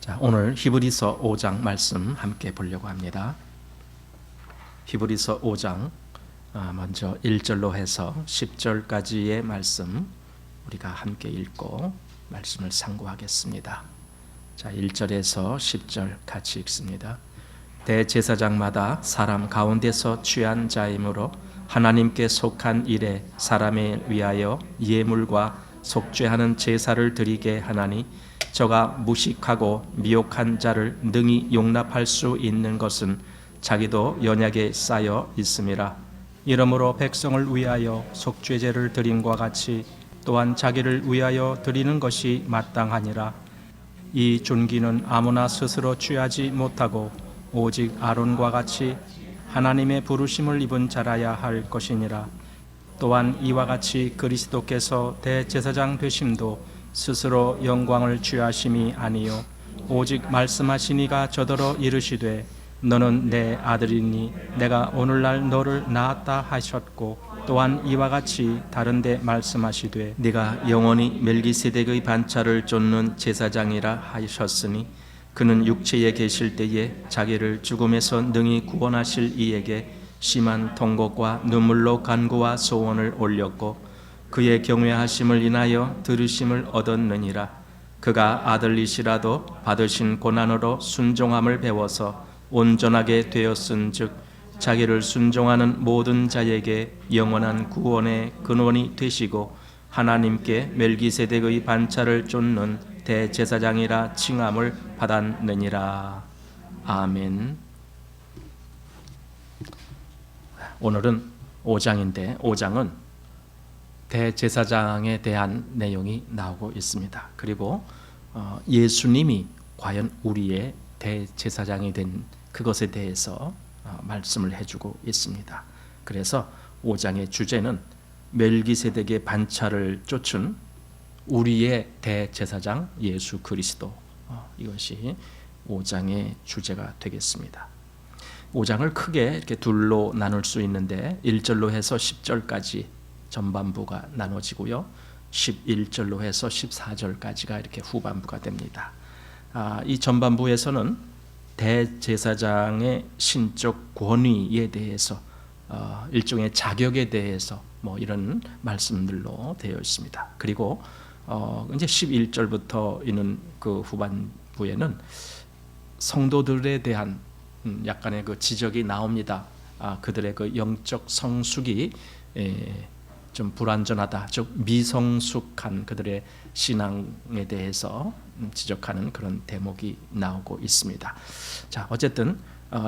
자, 오늘 히브리서 5장 말씀 함께 보려고 합니다. 히브리서 5장 먼저 1절로 해서 10절까지의 말씀 우리가 함께 읽고 말씀을 상고하겠습니다. 자, 1절에서 10절 같이 읽습니다. 대제사장마다 사람 가운데서 취한 자이므로 하나님께 속한 일에 사람에 위하여 예물과 속죄하는 제사를 드리게 하나니 저가 무식하고 미혹한 자를 능히 용납할 수 있는 것은 자기도 연약에 쌓여 있음이라. 이러므로 백성을 위하여 속죄제를 드림과 같이 또한 자기를 위하여 드리는 것이 마땅하니라. 이 존귀는 아무나 스스로 취하지 못하고 오직 아론과 같이 하나님의 부르심을 입은 자라야 할 것이니라. 또한 이와 같이 그리스도께서 대제사장 되심도 스스로 영광을 취하심이 아니요 오직 말씀하시니가 저더러 이르시되 너는 내 아들이니 내가 오늘날 너를 낳았다 하셨고 또한 이와 같이 다른데 말씀하시되 네가 영원히 멜기세덱의 반차를 쫓는 제사장이라 하셨으니 그는 육체에 계실 때에 자기를 죽음에서 능히 구원하실 이에게 심한 통곡과 눈물로 간구와 소원을 올렸고 그의 경외하심을 인하여 들으심을 얻었느니라. 그가 아들이시라도 받으신 고난으로 순종함을 배워서 온전하게 되었은즉 자기를 순종하는 모든 자에게 영원한 구원의 근원이 되시고 하나님께 멜기세덱의 반차를 쫓는 대제사장이라 칭함을 받았느니라. 아멘. 오늘은 5장인데 5장은 대제사장에 대한 내용이 나오고 있습니다. 그리고 예수님이 과연 우리의 대제사장이 된 그것에 대해서 말씀을 해주고 있습니다. 그래서 5장의 주제는 멜기세덱의 반차를 쫓은 우리의 대제사장 예수 그리스도, 이것이 5장의 주제가 되겠습니다. 5장을 크게 이렇게 둘로 나눌 수 있는데 1절로 해서 10절까지 전반부가 나눠지고요. 11절로 해서 14절까지가 이렇게 후반부가 됩니다. 이 전반부에서는 대제사장의 신적 권위에 대해서 일종의 자격에 대해서 이런 말씀들로 되어 있습니다. 그리고 이제 11절부터 있는 그 후반부에는 성도들에 대한 약간의 그 지적이 나옵니다. 그들의 그 영적 성숙이 좀 불완전하다, 즉 미성숙한 그들의 신앙에 대해서 지적하는 그런 대목이 나오고 있습니다. 자, 어쨌든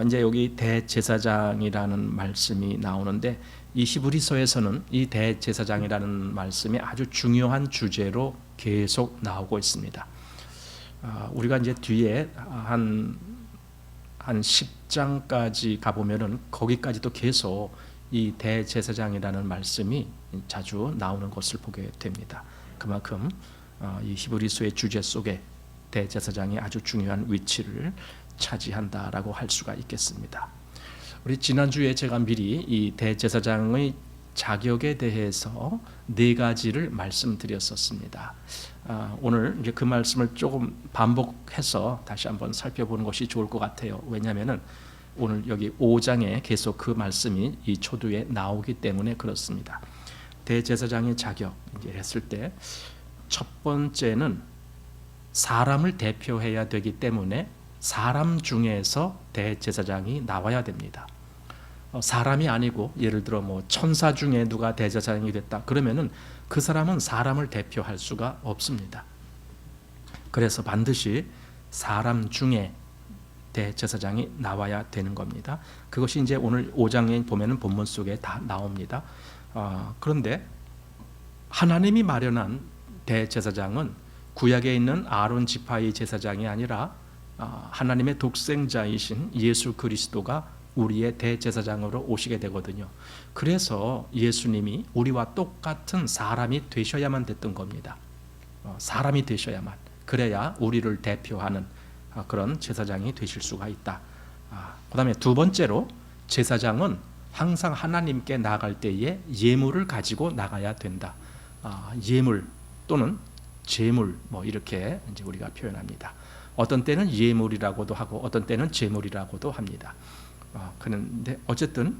이제 여기 대제사장이라는 말씀이 나오는데 이 히브리서에서는 이 대제사장이라는 말씀이 아주 중요한 주제로 계속 나오고 있습니다. 우리가 이제 뒤에 한 10장까지 가보면은 거기까지도 계속 이 대제사장이라는 말씀이 자주 나오는 것을 보게 됩니다. 그만큼 이 히브리서의 주제 속에 대제사장이 아주 중요한 위치를 차지한다라고 할 수가 있겠습니다. 우리 지난주에 제가 미리 이 대제사장의 자격에 대해서 4가지를 말씀드렸었습니다. 오늘 이제 그 말씀을 조금 반복해서 다시 한번 살펴보는 것이 좋을 것 같아요. 왜냐하면은 오늘 여기 5장에 계속 그 말씀이 이 초두에 나오기 때문에 그렇습니다. 대제사장의 자격 이제 했을 때 첫 번째는 사람을 대표해야 되기 때문에 사람 중에서 대제사장이 나와야 됩니다. 사람이 아니고 예를 들어 천사 중에 누가 대제사장이 됐다 그러면은 그 사람은 사람을 대표할 수가 없습니다. 그래서 반드시 사람 중에 대제사장이 나와야 되는 겁니다. 그것이 이제 오늘 5장에 보면은 본문 속에 다 나옵니다. 그런데 하나님이 마련한 대제사장은 구약에 있는 아론 지파의 제사장이 아니라 하나님의 독생자이신 예수 그리스도가 우리의 대제사장으로 오시게 되거든요. 그래서 예수님이 우리와 똑같은 사람이 되셔야만 됐던 겁니다. 사람이 되셔야만, 그래야 우리를 대표하는 그런 제사장이 되실 수가 있다. 그 다음에 두 번째로 제사장은 항상 하나님께 나아갈 때에 예물을 가지고 나가야 된다. 예물 또는 제물 뭐 이렇게 이제 우리가 표현합니다. 어떤 때는 예물이라고도 하고 어떤 때는 제물이라고도 합니다. 그런데 어쨌든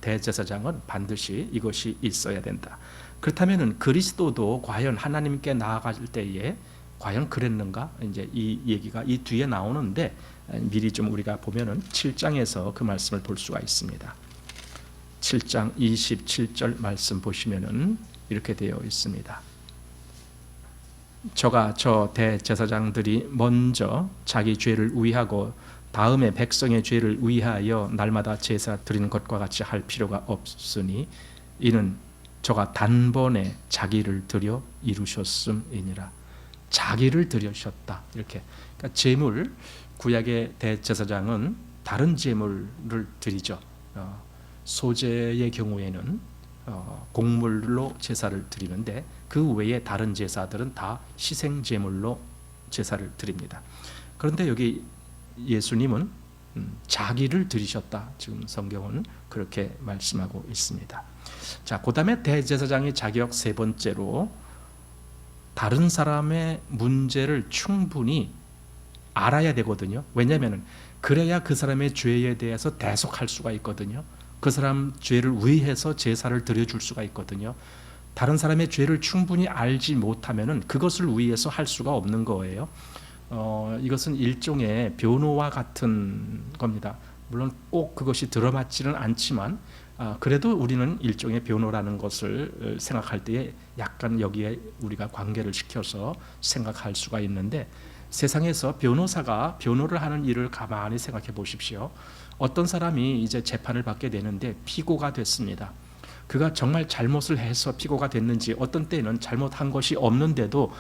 대제사장은 반드시 이것이 있어야 된다. 그렇다면은 그리스도도 과연 하나님께 나아갈 때에 과연 그랬는가? 이제 이 얘기가 이 뒤에 나오는데 미리 좀 우리가 보면은 7장에서 그 말씀을 볼 수가 있습니다. 7장 27절 말씀 보시면은 이렇게 되어 있습니다. 저 대제사장들이 먼저 자기 죄를 위하고 다음에 백성의 죄를 위하여 날마다 제사 드리는 것과 같이 할 필요가 없으니 이는 저가 단번에 자기를 드려 이루셨음이니라. 자기를 드리셨다. 이렇게. 그러니까 제물, 구약의 대제사장은 다른 제물을 드리죠. 소제의 경우에는 곡물로 제사를 드리는데 그 외에 다른 제사들은 다 희생 제물로 제사를 드립니다. 그런데 여기 예수님은 자기를 드리셨다. 지금 성경은 그렇게 말씀하고 있습니다. 자, 그다음에 대제사장의 자격 세 번째로 다른 사람의 문제를 충분히 알아야 되거든요. 왜냐하면 그래야 그 사람의 죄에 대해서 대속할 수가 있거든요. 그 사람 죄를 위해서 제사를 드려줄 수가 있거든요. 다른 사람의 죄를 충분히 알지 못하면은 그것을 위해서 할 수가 없는 거예요. 이것은 일종의 변호와 같은 겁니다. 물론 꼭 그것이 들어맞지는 않지만 그래도 우리는 일종의 변호라는 것을 생각할 때에 약간 여기에 우리가 관계를 시켜서 생각할 수가 있는데, 세상에서 변호사가 변호를 하는 일을 가만히 생각해 보십시오. 어떤 사람이 이제 재판을 받게 되는데 피고가 됐습니다. 그가 정말 잘못을 해서 피고가 됐는지, 어떤 때는 잘못한 것이 없는데도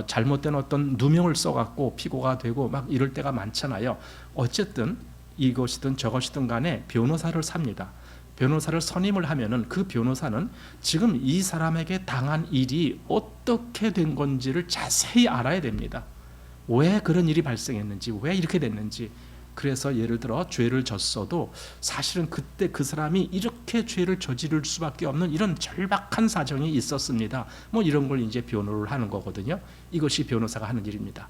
잘못된 어떤 누명을 써갖고 피고가 되고 막 이럴 때가 많잖아요. 어쨌든 이것이든 저것이든 간에 변호사를 삽니다. 변호사를 선임을 하면은 그 변호사는 지금 이 사람에게 당한 일이 어떻게 된 건지를 자세히 알아야 됩니다. 왜 그런 일이 발생했는지, 왜 이렇게 됐는지. 그래서 예를 들어 죄를 졌어도 사실은 그때 그 사람이 이렇게 죄를 저지를 수밖에 없는 이런 절박한 사정이 있었습니다. 뭐 이런 걸 이제 변호를 하는 거거든요. 이것이 변호사가 하는 일입니다.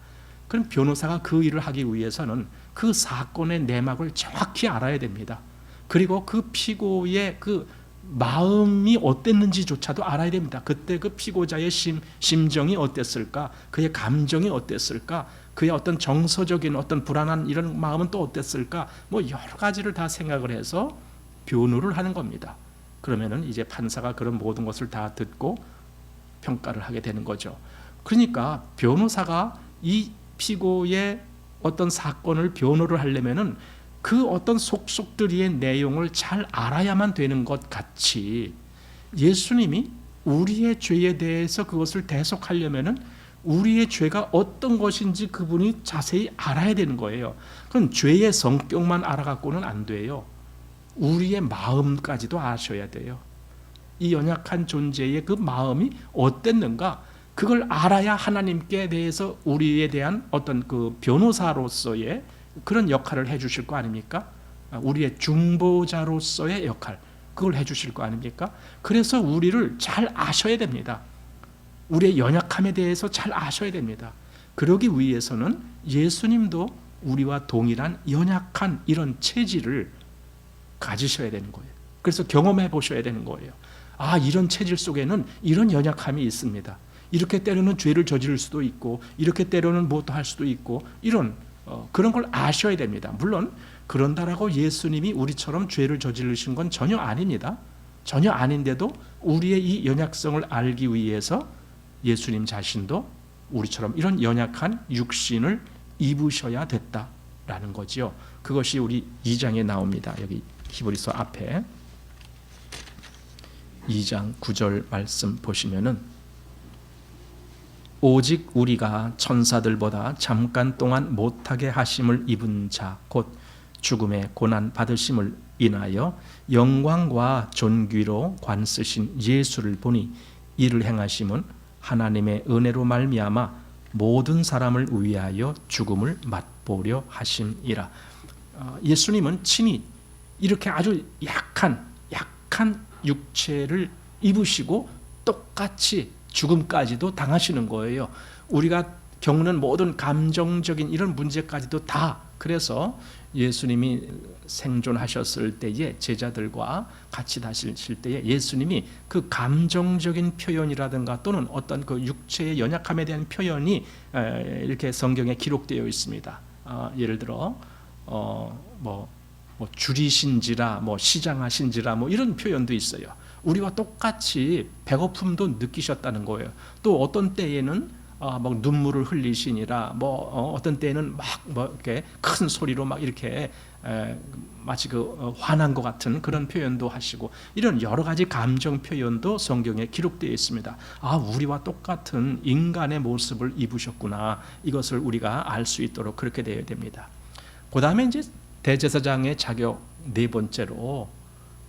그럼 변호사가 그 일을 하기 위해서는 그 사건의 내막을 정확히 알아야 됩니다. 그리고 그 피고의 그 마음이 어땠는지조차도 알아야 됩니다. 그때 그 피고자의 심정이 어땠을까? 그의 감정이 어땠을까? 그의 어떤 정서적인 어떤 불안한 이런 마음은 또 어땠을까? 뭐 여러 가지를 다 생각을 해서 변호를 하는 겁니다. 그러면은 이제 판사가 그런 모든 것을 다 듣고 평가를 하게 되는 거죠. 그러니까 변호사가 이 피고의 어떤 사건을 변호를 하려면은 그 어떤 속속들이의 내용을 잘 알아야만 되는 것 같이, 예수님이 우리의 죄에 대해서 그것을 대속하려면은 우리의 죄가 어떤 것인지 그분이 자세히 알아야 되는 거예요. 그럼 죄의 성격만 알아갖고는 안 돼요. 우리의 마음까지도 아셔야 돼요. 이 연약한 존재의 그 마음이 어땠는가, 그걸 알아야 하나님께 대해서 우리에 대한 어떤 그 변호사로서의 그런 역할을 해주실 거 아닙니까? 우리의 중보자로서의 역할, 그걸 해주실 거 아닙니까? 그래서 우리를 잘 아셔야 됩니다. 우리의 연약함에 대해서 잘 아셔야 됩니다. 그러기 위해서는 예수님도 우리와 동일한 연약한 이런 체질을 가지셔야 되는 거예요. 그래서 경험해 보셔야 되는 거예요. 이런 체질 속에는 이런 연약함이 있습니다. 이렇게 때로는 죄를 저지를 수도 있고, 이렇게 때로는 무엇도 할 수도 있고, 이런 그런 걸 아셔야 됩니다. 물론 그런다라고 예수님이 우리처럼 죄를 저지르신 건 전혀 아닙니다. 전혀 아닌데도 우리의 이 연약성을 알기 위해서 예수님 자신도 우리처럼 이런 연약한 육신을 입으셔야 됐다라는 거지요. 그것이 우리 2장에 나옵니다. 여기 히브리서 앞에 2장 9절 말씀 보시면은, 오직 우리가 천사들보다 잠깐 동안 못하게 하심을 입은 자 곧 죽음의 고난 받으심을 인하여 영광과 존귀로 관쓰신 예수를 보니 이를 행하심은 하나님의 은혜로 말미암아 모든 사람을 위하여 죽음을 맛보려 하심이라. 예수님은 친히 이렇게 아주 약한 육체를 입으시고 똑같이 죽음까지도 당하시는 거예요. 우리가 겪는 모든 감정적인 이런 문제까지도 다. 그래서 예수님이 생존하셨을 때에 제자들과 같이 다니실 때에 예수님이 그 감정적인 표현이라든가 또는 어떤 그 육체의 연약함에 대한 표현이 이렇게 성경에 기록되어 있습니다. 예를 들어 뭐 줄이신지라 뭐 시장하신지라 뭐 이런 표현도 있어요. 우리와 똑같이 배고픔도 느끼셨다는 거예요. 또 어떤 때에는 막 눈물을 흘리시니라 어떤 때는 막 이렇게 큰 소리로 막 이렇게 마치 화난 것 같은 그런 표현도 하시고 이런 여러 가지 감정 표현도 성경에 기록되어 있습니다. 우리와 똑같은 인간의 모습을 입으셨구나. 이것을 우리가 알 수 있도록 그렇게 되어야 됩니다. 그 다음에 이제 대제사장의 자격 네 번째로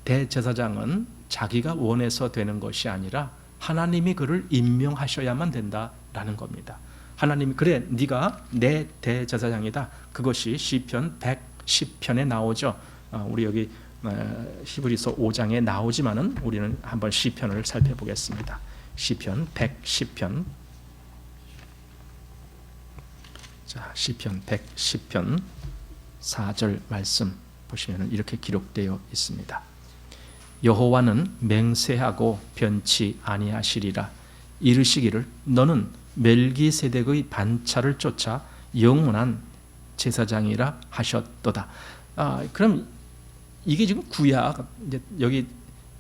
대제사장은 자기가 원해서 되는 것이 아니라 하나님이 그를 임명하셔야만 된다라는 겁니다. 하나님이 그래 네가 내 대제사장이다. 그것이 시편 110편에 나오죠. 우리 여기 히브리서 5장에 나오지만은 우리는 한번 시편을 살펴보겠습니다. 시편 110편. 자, 시편 110편 4절 말씀 보시면 이렇게 기록되어 있습니다. 여호와는 맹세하고 변치 아니하시리라. 이르시기를 너는 멜기세덱의 반차를 쫓아 영원한 제사장이라 하셨도다. 그럼 이게 지금 구약, 이제 여기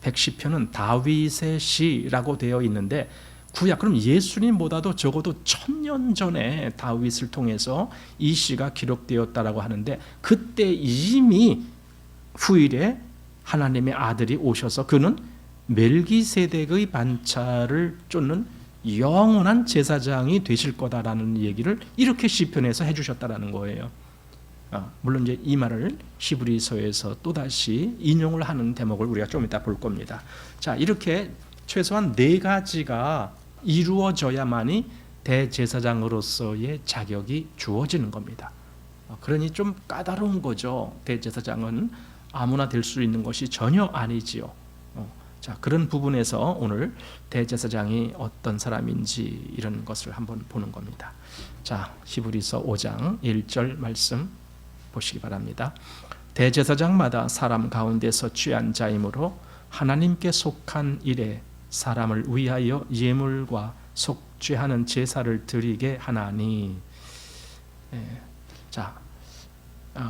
110편은 다윗의 시라고 되어 있는데 구약, 그럼 예수님보다도 적어도 1000년 전에 다윗을 통해서 이 시가 기록되었다라고 하는데 그때 이미 후일에 하나님의 아들이 오셔서 그는 멜기세덱의 반차를 쫓는 영원한 제사장이 되실 거다라는 얘기를 이렇게 시편에서 해주셨다라는 거예요. 물론 이제 이 말을 히브리서에서 또 다시 인용을 하는 대목을 우리가 좀 이따 볼 겁니다. 자, 이렇게 최소한 네 가지가 이루어져야만이 대제사장으로서의 자격이 주어지는 겁니다. 그러니 좀 까다로운 거죠. 대제사장은 아무나 될 수 있는 것이 전혀 아니지요. 자, 그런 부분에서 오늘 대제사장이 어떤 사람인지 이런 것을 한번 보는 겁니다. 자, 히브리서 5장 1절 말씀 보시기 바랍니다. 대제사장마다 사람 가운데서 취한 자이므로 하나님께 속한 일에 사람을 위하여 예물과 속죄하는 제사를 드리게 하나니. 자,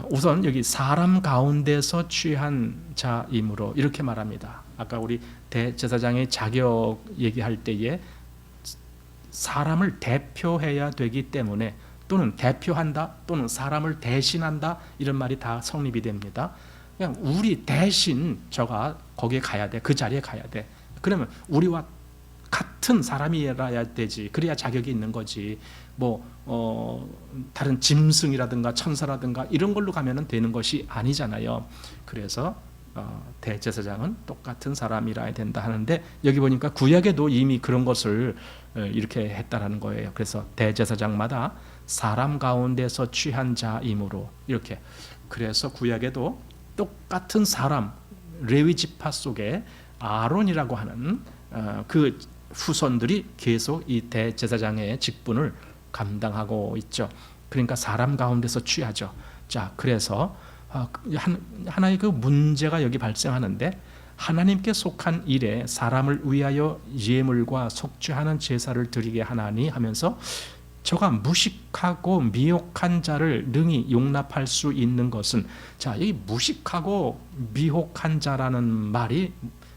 우선 여기 사람 가운데서 취한 자이므로 이렇게 말합니다. 아까 우리 대제사장의 자격 얘기할 때에 사람을 대표해야 되기 때문에 또는 대표한다 또는 사람을 대신한다 이런 말이 다 성립이 됩니다. 그냥 우리 대신 저가 거기에 가야 돼. 그 자리에 가야 돼. 그러면 우리와 같은 사람이라야 되지. 그래야 자격이 있는 거지. 다른 짐승이라든가 천사라든가 이런 걸로 가면은 되는 것이 아니잖아요. 그래서 대제사장은 똑같은 사람이라야 된다 하는데 여기 보니까 구약에도 이미 그런 것을 이렇게 했다라는 거예요. 그래서 대제사장마다 사람 가운데서 취한 자이므로 이렇게. 그래서 구약에도 똑같은 사람 레위 지파 속에 아론이라고 하는 그 후손들이 계속 이 대제사장의 직분을 감당하고 있죠. 그러니까 사람 가운데서 취하죠. 자, 그래서 하나의 그 문제가 여기 발생하는데 하나님께 속한 일에 사람을 위하여 예물과 속죄하는 제사를 드리게 하나니 하면서 저가 무식하고 미혹한 자를 능히 용납할 수 있는 것은, 자, 이 무식하고 미혹한 자라는 말이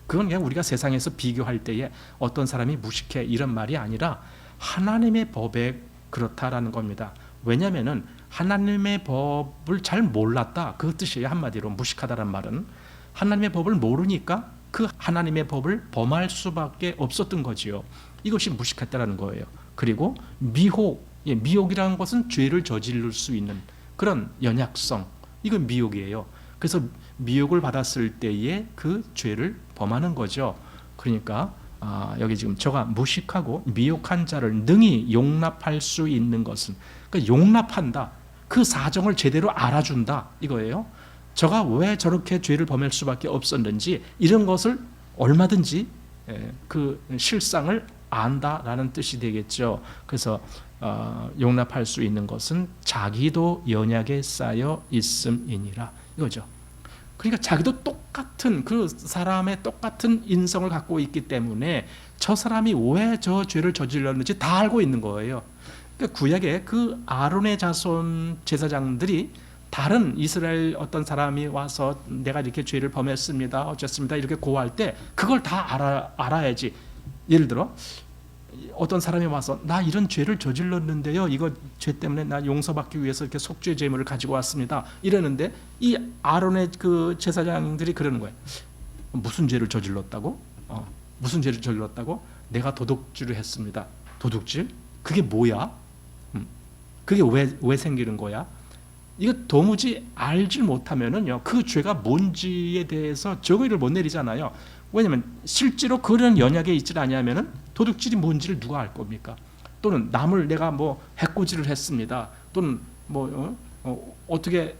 그건 그냥 우리가 세상에서 비교할 때에 어떤 사람이 무식해 이런 말이 아니라 하나님의 법에 그렇다라는 겁니다. 왜냐하면은 하나님의 법을 잘 몰랐다 그 뜻이에요. 한마디로 무식하다란 말은 하나님의 법을 모르니까 그 하나님의 법을 범할 수밖에 없었던 거지요. 이것이 무식했다라는 거예요. 그리고 미혹이라는 것은 죄를 저지를 수 있는 그런 연약성, 이건 미혹이에요. 그래서 미혹을 받았을 때에 그 죄를 범하는 거죠. 그러니까 여기 지금 저가 무식하고 미혹한 자를 능히 용납할 수 있는 것은, 그러니까 용납한다, 그 사정을 제대로 알아준다 이거예요. 저가 왜 저렇게 죄를 범할 수밖에 없었는지 이런 것을 얼마든지 그 실상을 안다라는 뜻이 되겠죠. 그래서 용납할 수 있는 것은 자기도 연약에 쌓여 있음이니라 이거죠. 그러니까 자기도 똑같은 그 사람의 똑같은 인성을 갖고 있기 때문에 저 사람이 왜 저 죄를 저질렀는지 다 알고 있는 거예요. 그러니까 구약에 그 아론의 자손 제사장들이 다른 이스라엘 어떤 사람이 와서 내가 이렇게 죄를 범했습니다, 어쨌습니다 이렇게 고할 때 그걸 다 알아야지. 예를 들어 어떤 사람이 와서 나 이런 죄를 저질렀는데요, 이거 죄 때문에 나 용서받기 위해서 이렇게 속죄 제물을 가지고 왔습니다 이러는데 이 아론의 그 제사장들이 그러는 거예요. 무슨 죄를 저질렀다고? 무슨 죄를 저질렀다고? 내가 도둑질을 했습니다. 도둑질? 그게 뭐야? 그게 왜 생기는 거야? 이거 도무지 알지 못하면은요, 그 죄가 뭔지에 대해서 정의를 못 내리잖아요. 왜냐하면 실제로 그런 연약에 있지 않냐면은 도둑질이 뭔지를 누가 알 겁니까? 또는 남을 내가 뭐 해코지를 했습니다. 또는 뭐 어떻게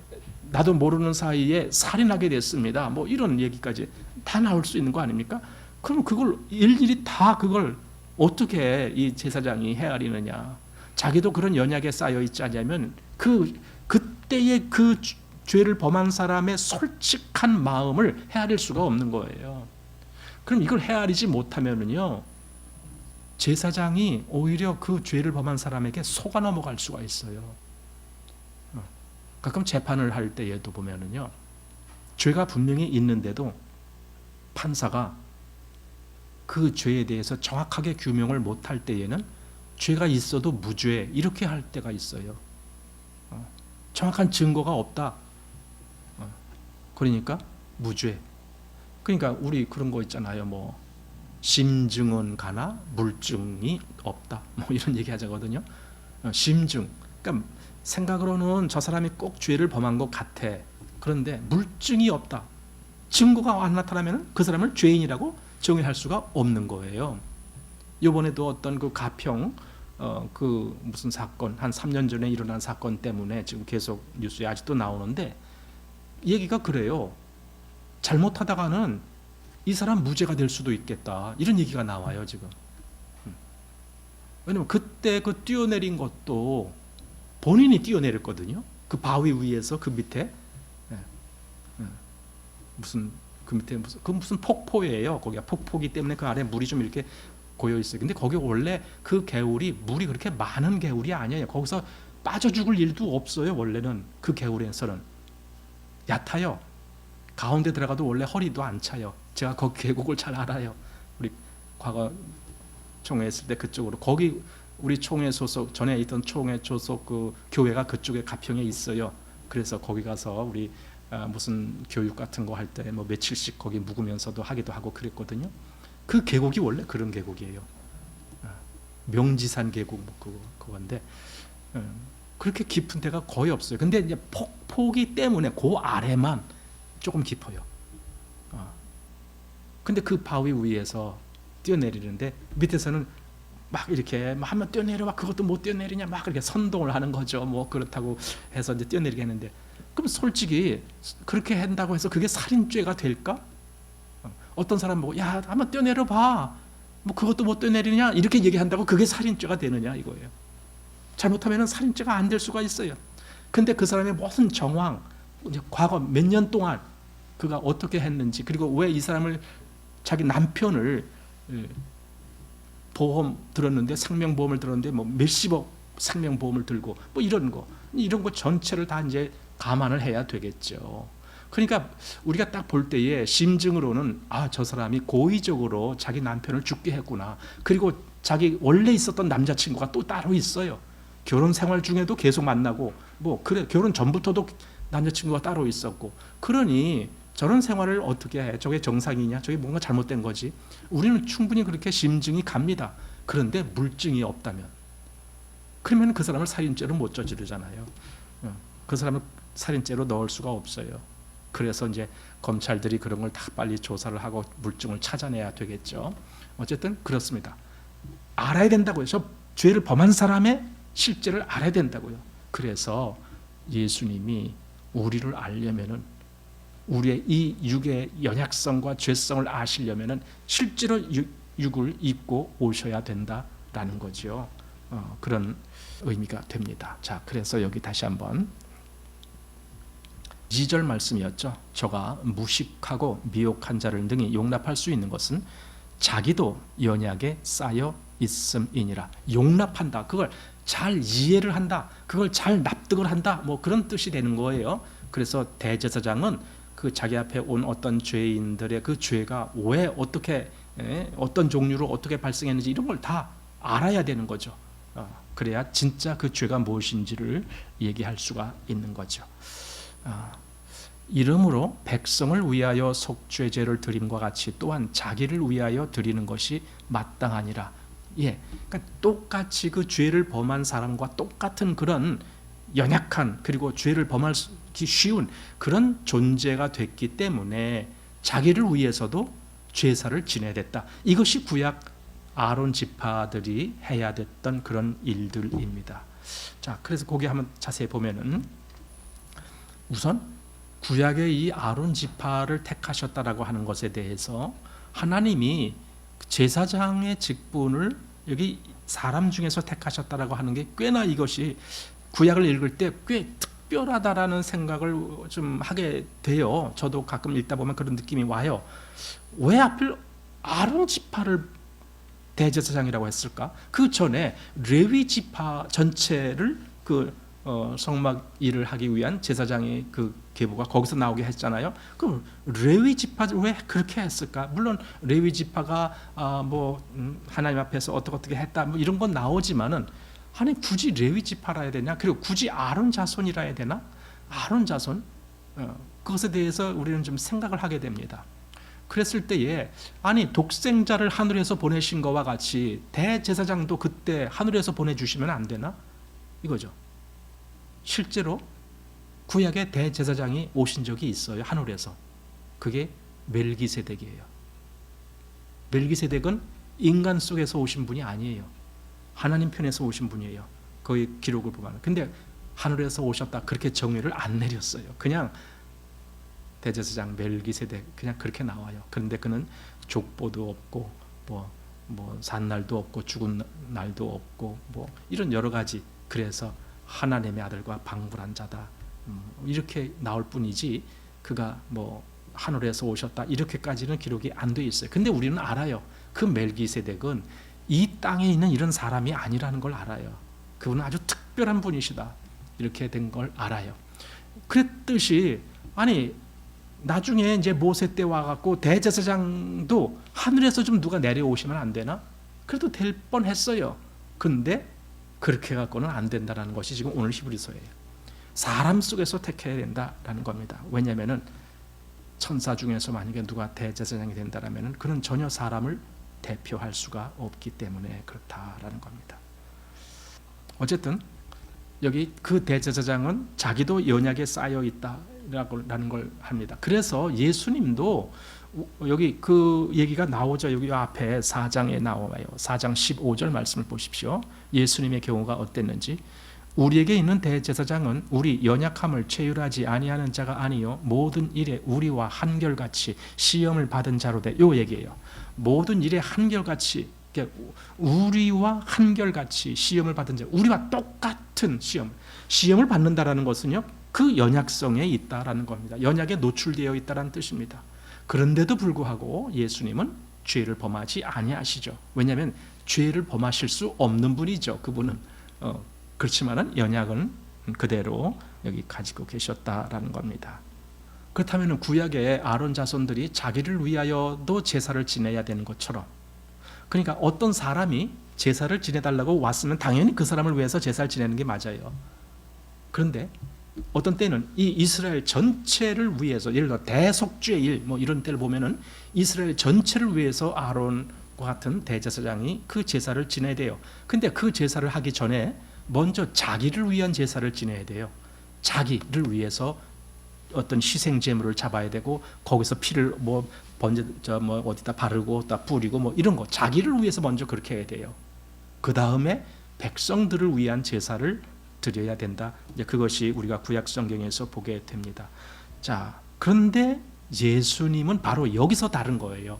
나도 모르는 사이에 살인하게 됐습니다. 뭐 이런 얘기까지 다 나올 수 있는 거 아닙니까? 그럼 그걸 일일이 다 그걸 어떻게 이 제사장이 헤아리느냐? 자기도 그런 연약에 쌓여 있지 않냐면 그때의 그 죄를 범한 사람의 솔직한 마음을 헤아릴 수가 없는 거예요. 그럼 이걸 헤아리지 못하면은요, 제사장이 오히려 그 죄를 범한 사람에게 속아 넘어갈 수가 있어요. 가끔 재판을 할 때에도 보면은요, 죄가 분명히 있는데도 판사가 그 죄에 대해서 정확하게 규명을 못할 때에는 죄가 있어도 무죄 이렇게 할 때가 있어요. 정확한 증거가 없다. 그러니까 무죄. 그러니까 우리 그런 거 있잖아요. 뭐 심증은 가나 물증이 없다. 뭐 이런 얘기 하자거든요. 심증. 그러니까 생각으로는 저 사람이 꼭 죄를 범한 것 같아. 그런데 물증이 없다. 증거가 안 나타나면 그 사람을 죄인이라고 정의할 수가 없는 거예요. 이번에도 어떤 그 가평 그 무슨 사건 한 3년 전에 일어난 사건 때문에 지금 계속 뉴스에 아직도 나오는데 얘기가 그래요. 잘못하다가는 이 사람 무죄가 될 수도 있겠다 이런 얘기가 나와요 지금. 왜냐면 그때 그 뛰어내린 것도 본인이 뛰어내렸거든요. 그 바위 위에서 그 밑에 무슨 그 밑에 무슨 폭포예요. 거기가 폭포기 때문에 그 아래 물이 좀 이렇게 고여 있어요. 근데 거기 원래 그 개울이 물이 그렇게 많은 개울이 아니에요. 거기서 빠져 죽을 일도 없어요. 원래는 그 개울에서는 얕아요. 가운데 들어가도 원래 허리도 안 차요. 제가 그 계곡을 잘 알아요. 우리 과거 총회 했을 때 그쪽으로 거기 우리 총회 소속 전에 있던 총회 소속 그 교회가 그쪽에 가평에 있어요. 그래서 거기 가서 우리 무슨 교육 같은 거 할 때 뭐 며칠씩 거기 묵으면서도 하기도 하고 그랬거든요. 그 계곡이 원래 그런 계곡이에요. 명지산 계곡 뭐 그건데 그렇게 깊은 데가 거의 없어요. 근데 이제 폭포기 때문에 그 아래만 조금 깊어요. 근데 그 바위 위에서 뛰어내리는데 밑에서는 막 이렇게 하면 뛰어내려 막 그것도 못 뛰어내리냐 막 그렇게 선동을 하는 거죠. 뭐 그렇다고 해서 이제 뛰어내리게 했는데 그럼 솔직히 그렇게 한다고 해서 그게 살인죄가 될까? 어떤 사람 보고 야 한번 뛰어내려 봐. 뭐 그것도 못 뛰어내리냐 이렇게 얘기한다고 그게 살인죄가 되느냐 이거예요. 잘못하면 살인죄가 안 될 수가 있어요. 근데 그 사람의 무슨 정황, 과거 몇 년 동안 그가 어떻게 했는지 그리고 왜 이 사람을 자기 남편을 보험 들었는데 생명보험을 들었는데 뭐 몇십억 생명보험을 들고 뭐 이런 거 전체를 다 이제 감안을 해야 되겠죠. 그러니까 우리가 딱 볼 때에 심증으로는 저 사람이 고의적으로 자기 남편을 죽게 했구나. 그리고 자기 원래 있었던 남자친구가 또 따로 있어요. 결혼 생활 중에도 계속 만나고 뭐 그래 결혼 전부터도 남자친구가 따로 있었고 그러니 저런 생활을 어떻게 해? 저게 정상이냐? 저게 뭔가 잘못된 거지. 우리는 충분히 그렇게 심증이 갑니다. 그런데 물증이 없다면 그러면 그 사람을 살인죄로 못 저지르잖아요. 그 사람을 살인죄로 넣을 수가 없어요. 그래서 이제 검찰들이 그런 걸 다 빨리 조사를 하고 물증을 찾아내야 되겠죠. 어쨌든 그렇습니다. 알아야 된다고요. 저 죄를 범한 사람의 실제를 알아야 된다고요. 그래서 예수님이 우리를 알려면은 우리의 이 육의 연약성과 죄성을 아시려면은 실제로 육을 입고 오셔야 된다라는 거죠. 그런 의미가 됩니다. 자, 그래서 여기 다시 한번 2절 말씀이었죠. 저가 무식하고 미혹한 자를 능히 용납할 수 있는 것은 자기도 연약에 쌓여 있음이니라. 용납한다. 그걸 잘 이해를 한다. 그걸 잘 납득을 한다. 뭐 그런 뜻이 되는 거예요. 그래서 대제사장은 그 자기 앞에 온 어떤 죄인들의 그 죄가 왜 어떻게 어떤 종류로 어떻게 발생했는지 이런 걸 다 알아야 되는 거죠. 그래야 진짜 그 죄가 무엇인지를 얘기할 수가 있는 거죠. 이러므로 백성을 위하여 속죄제를 드림과 같이 또한 자기를 위하여 드리는 것이 마땅하니라. 그러니까 똑같이 그 죄를 범한 사람과 똑같은 그런 연약한 그리고 죄를 범하기 쉬운 그런 존재가 됐기 때문에 자기를 위해서도 제사를 지내야 됐다. 이것이 구약 아론 지파들이 해야 됐던 그런 일들입니다. 자, 그래서 거기 한번 자세히 보면은 우선 구약의 이 아론 지파를 택하셨다라고 하는 것에 대해서 하나님이 제사장의 직분을 여기 사람 중에서 택하셨다라고 하는 게 꽤나 이것이 구약을 읽을 때 꽤 특별하다라는 생각을 좀 하게 돼요. 저도 가끔 읽다 보면 그런 느낌이 와요. 왜 하필 아론 지파를 대제사장이라고 했을까? 그 전에 레위 지파 전체를 그 성막 일을 하기 위한 제사장의 그 계보가 거기서 나오게 했잖아요. 그럼 레위 지파를 왜 그렇게 했을까? 물론 레위 지파가 하나님 앞에서 어떻게 했다 뭐 이런 건 나오지만은 하나님 굳이 레위 지파라 해야 되냐? 그리고 굳이 아론 자손이라 해야 되나? 아론 자손 그것에 대해서 우리는 좀 생각을 하게 됩니다. 그랬을 때에 아니 독생자를 하늘에서 보내신 것과 같이 대제사장도 그때 하늘에서 보내주시면 안 되나? 이거죠. 실제로 구약의 대제사장이 오신 적이 있어요. 하늘에서. 그게 멜기세덱이에요. 멜기세덱은 인간 속에서 오신 분이 아니에요. 하나님 편에서 오신 분이에요. 거기 기록을 보면. 근데 하늘에서 오셨다 그렇게 정의를 안 내렸어요. 그냥 대제사장 멜기세덱 그냥 그렇게 나와요. 그런데 그는 족보도 없고 뭐 산 날도 없고 죽은 날도 없고 뭐 이런 여러 가지 그래서 하나님의 아들과 방불한 자다 이렇게 나올 뿐이지 그가 뭐 하늘에서 오셨다 이렇게까지는 기록이 안 돼 있어요. 근데 우리는 알아요. 그 멜기세덱은 이 땅에 있는 이런 사람이 아니라는 걸 알아요. 그분은 아주 특별한 분이시다 이렇게 된 걸 알아요. 그랬듯이 아니 나중에 이제 모세 때 와갖고 대제사장도 하늘에서 좀 누가 내려오시면 안 되나? 그래도 될 뻔했어요. 근데 그렇게 갖고는 안 된다는 것이 지금 오늘 히브리서예요. 사람 속에서 택해야 된다라는 겁니다. 왜냐하면은 천사 중에서 만약에 누가 대제사장이 된다라면은 그는 전혀 사람을 대표할 수가 없기 때문에 그렇다라는 겁니다. 어쨌든 여기 그 대제사장은 자기도 연약에 쌓여 있다라는 걸 합니다. 그래서 예수님도 여기 그 얘기가 나오죠. 여기 앞에 4장에 나와요. 4장 15절 말씀을 보십시오. 예수님의 경우가 어땠는지. 우리에게 있는 대제사장은 우리 연약함을 체휼하지 아니하는 자가 아니요 모든 일에 우리와 한결같이 시험을 받은 자로되. 요 얘기예요. 모든 일에 한결같이 우리와 한결같이 시험을 받은 자, 우리와 똑같은 시험을 받는다라는 것은요 그 연약성에 있다라는 겁니다. 연약에 노출되어 있다라는 뜻입니다. 그런데도 불구하고 예수님은 죄를 범하지 아니하시죠. 왜냐하면 죄를 범하실 수 없는 분이죠. 그분은 그렇지만은 연약은 그대로 여기 가지고 계셨다라는 겁니다. 그렇다면 구약의 아론 자손들이 자기를 위하여도 제사를 지내야 되는 것처럼, 그러니까 어떤 사람이 제사를 지내달라고 왔으면 당연히 그 사람을 위해서 제사를 지내는 게 맞아요. 그런데 어떤 때는 이 이스라엘 전체를 위해서, 예를 들어 대속죄일 뭐 이런 때를 보면은 이스라엘 전체를 위해서 아론과 같은 대제사장이 그 제사를 지내야 돼요. 근데 그 제사를 하기 전에 먼저 자기를 위한 제사를 지내야 돼요. 자기를 위해서 어떤 희생 제물을 잡아야 되고 거기서 피를 어디다 바르고 다 뿌리고 뭐 이런 거 자기를 위해서 먼저 그렇게 해야 돼요. 그 다음에 백성들을 위한 제사를 드려야 된다. 이제 그것이 우리가 구약 성경에서 보게 됩니다. 자, 그런데 예수님은 바로 여기서 다른 거예요.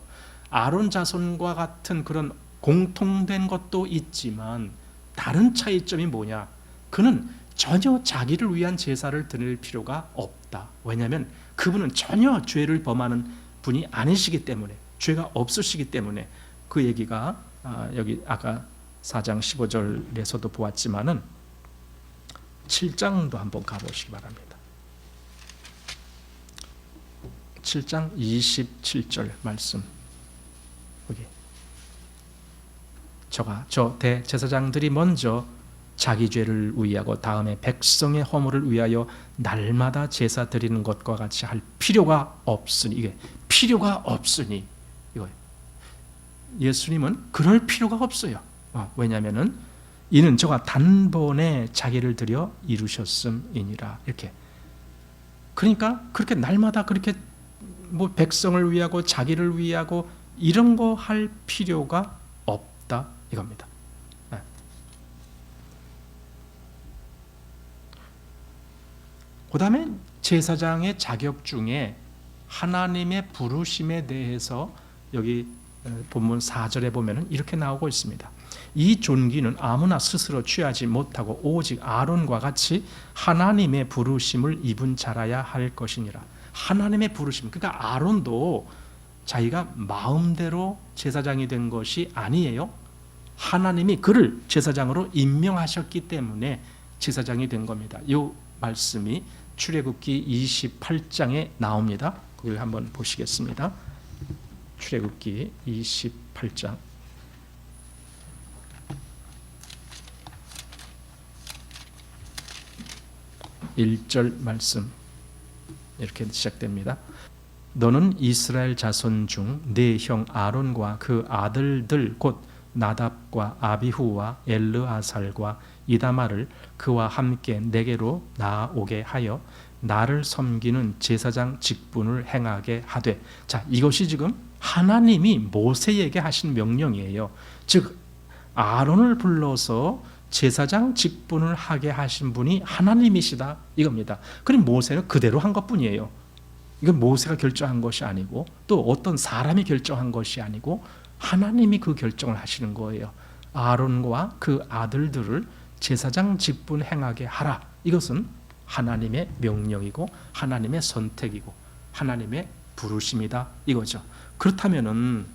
아론 자손과 같은 그런 공통된 것도 있지만 다른 차이점이 뭐냐? 그는 전혀 자기를 위한 제사를 드릴 필요가 없다. 왜냐하면 그분은 전혀 죄를 범하는 분이 아니시기 때문에, 죄가 없으시기 때문에. 그 얘기가 여기 아까 4장 15절에서도 보았지만은 7장도 한번 가보시기 바랍니다. 7장 27절 말씀. 여기 저 대제사장들이 먼저 자기 죄를 위하고 다음에 백성의 허물을 위하여 날마다 제사 드리는 것과 같이 할 필요가 없으니, 이게 필요가 없으니 이거예요. 예수님은 그럴 필요가 없어요. 왜냐하면은 이는 저가 단번에 자기를 들여 이루셨음이니라. 이렇게. 그러니까 그렇게 날마다 그렇게 뭐 백성을 위하고 자기를 위하고 이런 거 할 필요가 없다 이겁니다. 그 다음에 제사장의 자격 중에 하나님의 부르심에 대해서 여기 본문 4절에 보면 이렇게 나오고 있습니다. 이 존귀는 아무나 스스로 취하지 못하고 오직 아론과 같이 하나님의 부르심을 입은 자라야 할 것이니라. 하나님의 부르심, 그러니까 아론도 자기가 마음대로 제사장이 된 것이 아니에요. 하나님이 그를 제사장으로 임명하셨기 때문에 제사장이 된 겁니다. 이 말씀이 출애굽기 28장에 나옵니다. 그걸 한번 보시겠습니다. 출애굽기 28장 1절 말씀 이렇게 시작됩니다. 너는 이스라엘 자손 중 네 형 아론과 그 아들들 곧 나답과 아비후와 엘르아살과 이다마를 그와 함께 내게로 나아오게 하여 나를 섬기는 제사장 직분을 행하게 하되. 자, 이것이 지금 하나님이 모세에게 하신 명령이에요. 즉 아론을 불러서 제사장 직분을 하게 하신 분이 하나님이시다 이겁니다. 그럼 모세는 그대로 한 것뿐이에요. 이건 모세가 결정한 것이 아니고 또 어떤 사람이 결정한 것이 아니고 하나님이 그 결정을 하시는 거예요. 아론과 그 아들들을 제사장 직분 행하게 하라. 이것은 하나님의 명령이고 하나님의 선택이고 하나님의 부르심이다 이거죠. 그렇다면은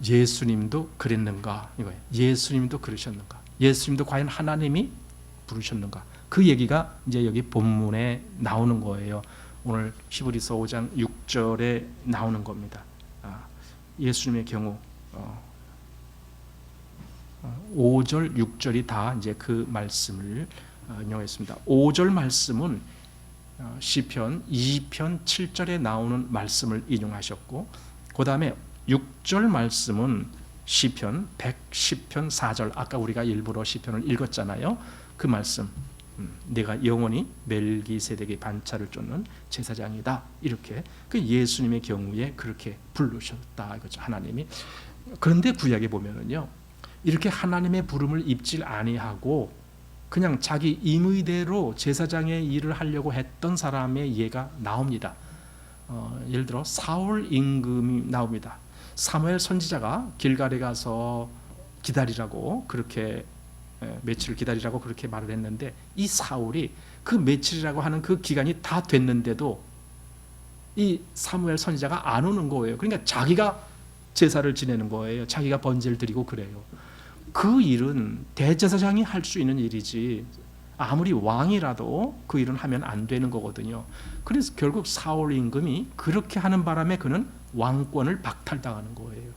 예수님도 그랬는가 이거예요. 예수님도 그러셨는가? 예수님도 과연 하나님이 부르셨는가? 그 얘기가 이제 여기 본문에 나오는 거예요. 오늘 히브리서 5장 6절에 나오는 겁니다. 예수님의 경우 5절, 6절이 다 이제 그 말씀을 인용했습니다. 5절 말씀은 시편 2편 7절에 나오는 말씀을 인용하셨고, 그 다음에 6절 말씀은 시편 110편 4절, 아까 우리가 일부러 시편을 읽었잖아요. 그 말씀, 내가 영원히 멜기세덱의 반차를 쫓는 제사장이다. 이렇게 그 예수님의 경우에 그렇게 부르셨다 이거죠, 하나님이. 그런데 구약에 보면은요, 이렇게 하나님의 부름을 입질 아니하고 그냥 자기 임의대로 제사장의 일을 하려고 했던 사람의 예가 나옵니다. 예를 들어 사울 임금이 나옵니다. 사무엘 선지자가 길갈에 가서 기다리라고 그렇게 며칠을 기다리라고 그렇게 말을 했는데, 이 사울이 그 며칠이라고 하는 그 기간이 다 됐는데도 이 사무엘 선지자가 안 오는 거예요. 그러니까 자기가 제사를 지내는 거예요. 자기가 번제를 드리고 그래요. 그 일은 대제사장이 할 수 있는 일이지 아무리 왕이라도 그 일은 하면 안 되는 거거든요. 그래서 결국 사울 임금이 그렇게 하는 바람에 그는 왕권을 박탈당하는 거예요.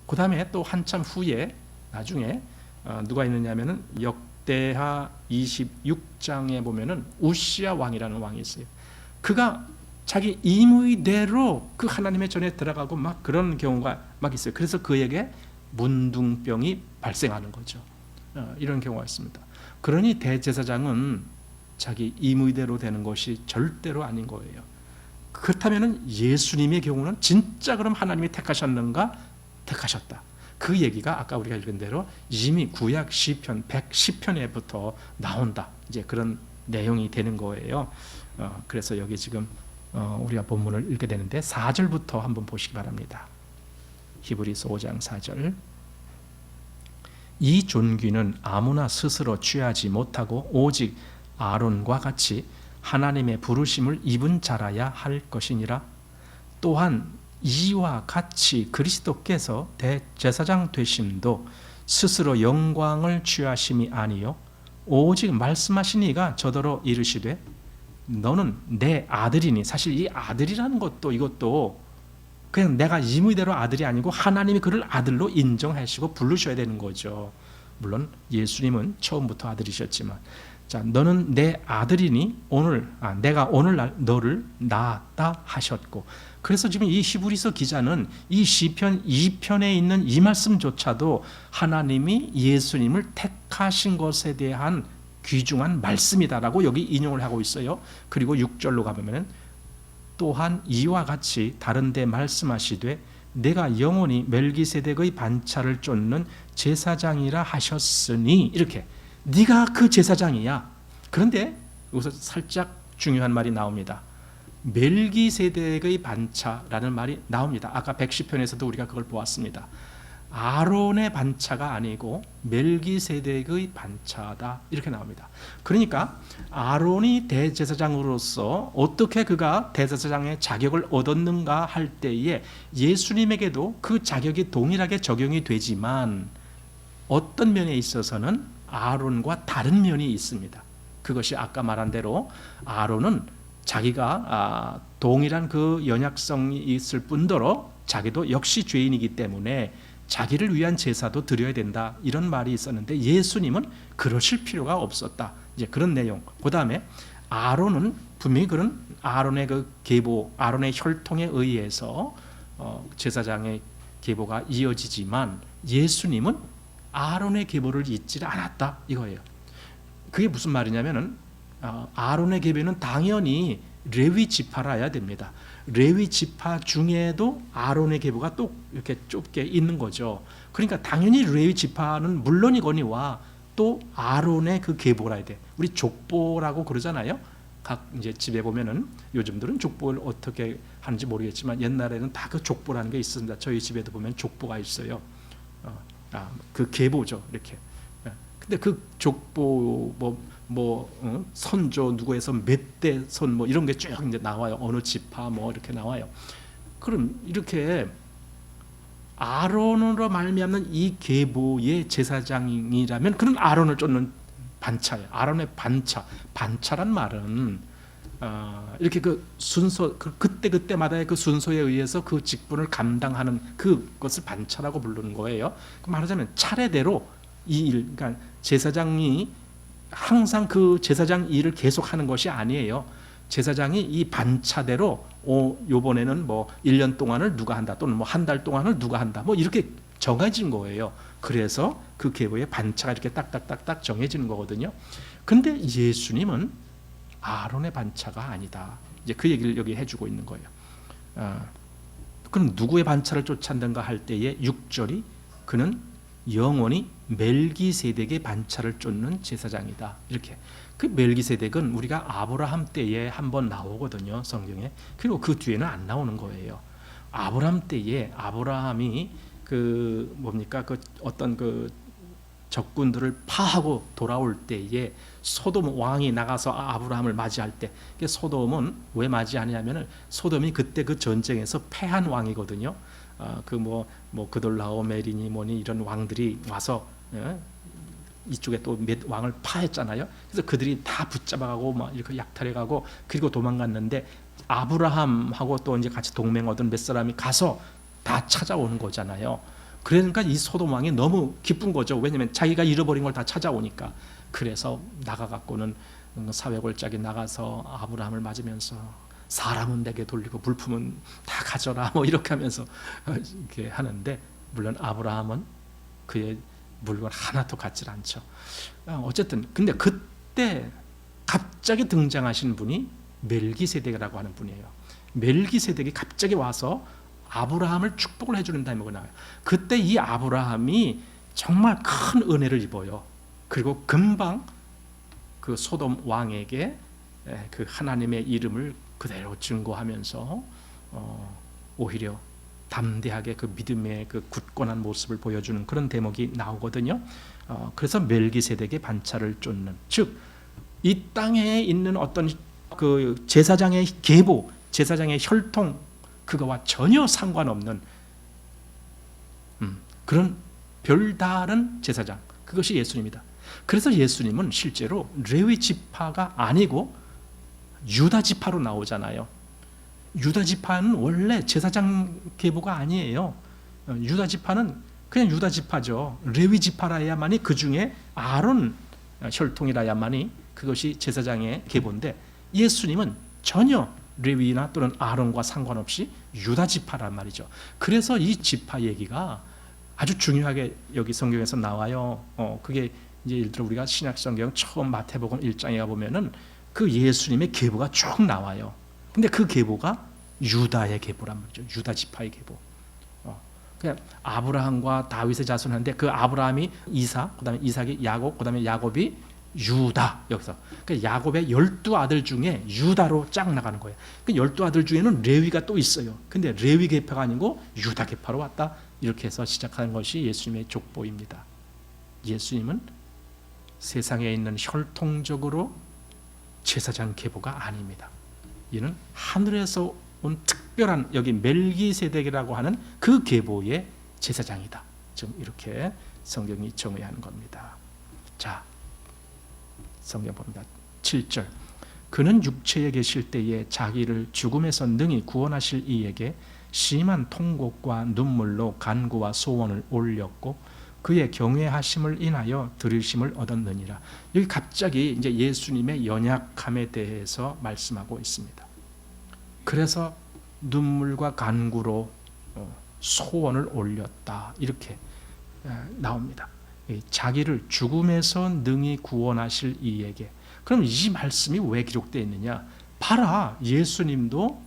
그 다음에 또 한참 후에 나중에 누가 있느냐면은 역대하 26장에 보면은 우시야 왕이라는 왕이 있어요. 그가 자기 임의대로 그 하나님의 전에 들어가고 막 그런 경우가 막 있어요. 그래서 그에게 문둥병이 발생하는 거죠. 이런 경우가 있습니다. 그러니 대제사장은 자기 임의대로 되는 것이 절대로 아닌 거예요. 그렇다면 예수님의 경우는 진짜 그럼 하나님이 택하셨는가? 택하셨다. 그 얘기가 아까 우리가 읽은 대로 이미 구약 시편 110편에부터 나온다. 이제 그런 내용이 되는 거예요. 그래서 여기 지금 우리가 본문을 읽게 되는데 4절부터 한번 보시기 바랍니다. 히브리서 5장 4절. 이 존귀는 아무나 스스로 취하지 못하고 오직 아론과 같이 하나님의 부르심을 입은 자라야 할 것이니라. 또한 이와 같이 그리스도께서 대제사장 되심도 스스로 영광을 취하심이 아니요 오직 말씀하신 이가 저더러 이르시되 너는 내 아들이니. 사실 이 아들이라는 것도 이것도 그냥 내가 임의대로 아들이 아니고 하나님이 그를 아들로 인정하시고 부르셔야 되는 거죠. 물론 예수님은 처음부터 아들이셨지만, 자, 너는 내 아들이니 내가 오늘날 너를 낳았다 하셨고, 그래서 지금 이 히브리서 기자는 이 시편 2편에 있는 이 말씀조차도 하나님이 예수님을 택하신 것에 대한 귀중한 말씀이다라고 여기 인용을 하고 있어요. 그리고 6절로 가보면 또한 이와 같이 다른 데 말씀하시되 내가 영원히 멜기세덱의 반차를 쫓는 제사장이라 하셨으니, 이렇게 네가 그 제사장이야. 그런데 여기서 살짝 중요한 말이 나옵니다. 멜기세덱의 반차라는 말이 나옵니다. 아까 110편에서도 우리가 그걸 보았습니다. 아론의 반차가 아니고 멜기세덱의 반차다, 이렇게 나옵니다. 그러니까 아론이 대제사장으로서 어떻게 그가 대제사장의 자격을 얻었는가 할 때에 예수님에게도 그 자격이 동일하게 적용이 되지만 어떤 면에 있어서는 아론과 다른 면이 있습니다. 그것이 아까 말한 대로 아론은 자기가 동일한 그 연약성이 있을 뿐더러 자기도 역시 죄인이기 때문에 자기를 위한 제사도 드려야 된다, 이런 말이 있었는데 예수님은 그러실 필요가 없었다, 이제 그런 내용. 그 다음에 아론은 분명히 그런 아론의 그 계보, 아론의 혈통에 의해서 제사장의 계보가 이어지지만 예수님은 아론의 계보를 잇지 않았다, 이거예요. 그게 무슨 말이냐면은 아론의 계보는 당연히 레위 지파라야 됩니다. 레위 지파 중에도 아론의 계보가 또 이렇게 좁게 있는 거죠. 그러니까 당연히 레위 지파는 물론이거니와 또 아론의 그 계보라야 돼. 우리 족보라고 그러잖아요. 각 이제 집에 보면은 요즘들은 족보를 어떻게 하는지 모르겠지만 옛날에는 다 그 족보라는 게 있습니다. 저희 집에도 보면 족보가 있어요. 그 계보죠, 이렇게. 근데 그 족보 선조 누구에서 몇 대 선 뭐 이런 게 쭉 이제 나와요. 어느 지파 뭐 이렇게 나와요. 그럼 이렇게 아론으로 말미암는 이 계보의 제사장이라면 그런 아론을 쫓는 반차예요. 아론의 반차란 말은 이렇게 그 순서, 그때마다의 그 순서에 의해서 그 직분을 감당하는 그것을 반차라고 부르는 거예요. 말하자면 차례대로 이 일, 그러니까 제사장이 항상 그 제사장 일을 계속하는 것이 아니에요. 제사장이 이 반차대로 요번에는 뭐 1년 동안을 누가 한다, 또는 뭐 한 달 동안을 누가 한다, 뭐 이렇게 정해진 거예요. 그래서 그 계보의 반차가 이렇게 딱딱딱딱 정해지는 거거든요. 근데 예수님은 아론의 반차가 아니다, 이제 그 얘기를 여기 해주고 있는 거예요. 그럼 누구의 반차를 쫓았는가 할 때에 6절이 그는 영원히 멜기세덱의 반차를 쫓는 제사장이다, 이렇게. 그 멜기세덱은 우리가 아브라함 때에 한번 나오거든요, 성경에. 그리고 그 뒤에는 안 나오는 거예요. 아브라함 때에 아브라함이 그 어떤 그 적군들을 파하고 돌아올 때에 소돔 왕이 나가서 아브라함을 맞이할 때, 소돔은 왜 맞이하냐면은 소돔이 그때 그 전쟁에서 패한 왕이거든요. 그돌라오메리니 뭐니 이런 왕들이 와서 이쪽에 또 몇 왕을 파했잖아요. 그래서 그들이 다 붙잡아가고 막 이렇게 약탈해가고 그리고 도망갔는데 아브라함하고 또 이제 같이 동맹하던 몇 사람이 가서 다 찾아오는 거잖아요. 그러니까 이 소돔 왕이 너무 기쁜 거죠. 왜냐하면 자기가 잃어버린 걸 다 찾아오니까. 그래서 나가갖고는 사회골짜기 나가서 아브라함을 맞으면서 사람은 내게 돌리고 물품은 다 가져라 뭐 이렇게 하면서 이렇게 하는데, 물론 아브라함은 그의 물건 하나도 갖지 않죠. 어쨌든 근데 그때 갑자기 등장하신 분이 멜기세덱이라고 하는 분이에요. 멜기세덱이 갑자기 와서 아브라함을 축복을 해주는 다음에 나와요. 그때 이 아브라함이 정말 큰 은혜를 입어요. 그리고 금방 그 소돔 왕에게 그 하나님의 이름을 그대로 증거하면서 오히려 담대하게 그 믿음의 그 굳건한 모습을 보여주는 그런 대목이 나오거든요. 그래서 멜기세덱의 반차를 쫓는, 즉 이 땅에 있는 어떤 그 제사장의 계보, 제사장의 혈통, 그거와 전혀 상관없는 그런 별다른 제사장, 그것이 예수님이다. 그래서 예수님은 실제로 레위 지파가 아니고 유다 지파로 나오잖아요. 유다 지파는 원래 제사장 계보가 아니에요. 유다 지파는 그냥 유다 지파죠. 레위 지파라야만이, 그 중에 아론 혈통이라야만이 그것이 제사장의 계보인데, 예수님은 전혀 레위나 또는 아론과 상관없이 유다 지파란 말이죠. 그래서 이 지파 얘기가 아주 중요하게 여기 성경에서 나와요. 그게 이제 예를 들어 우리가 신약 성경 처음 마태복음 1장에 가 보면은 그 예수님의 계보가 쭉 나와요. 근데 그 계보가 유다의 계보란 말이죠. 유다 지파의 계보. 그냥 아브라함과 다윗의 자손인데, 그 아브라함이 이삭, 그다음에 이삭이 야곱, 그다음에 야곱이 유다. 여기서 그러니까 야곱의 12아들 중에 유다로 쫙 나가는 거예요. 그 12아들 중에는 레위가 또 있어요. 근데 레위 계파가 아니고 유다 계파로 왔다. 이렇게 해서 시작하는 것이 예수님의 족보입니다. 예수님은 세상에 있는 혈통적으로 제사장 계보가 아닙니다. 이는 하늘에서 온 특별한, 여기 멜기세덱이라고 하는 그 계보의 제사장이다. 지금 이렇게 성경이 정의하는 겁니다. 자, 성경 봅니다. 7절. 그는 육체에 계실 때에 자기를 죽음에서 능히 구원하실 이에게 심한 통곡과 눈물로 간구와 소원을 올렸고 그의 경외하심을 인하여 들으심을 얻었느니라. 여기 갑자기 이제 예수님의 연약함에 대해서 말씀하고 있습니다. 그래서 눈물과 간구로 소원을 올렸다, 이렇게 나옵니다. 자기를 죽음에서 능히 구원하실 이에게. 그럼 이 말씀이 왜 기록되어 있느냐? 봐라, 예수님도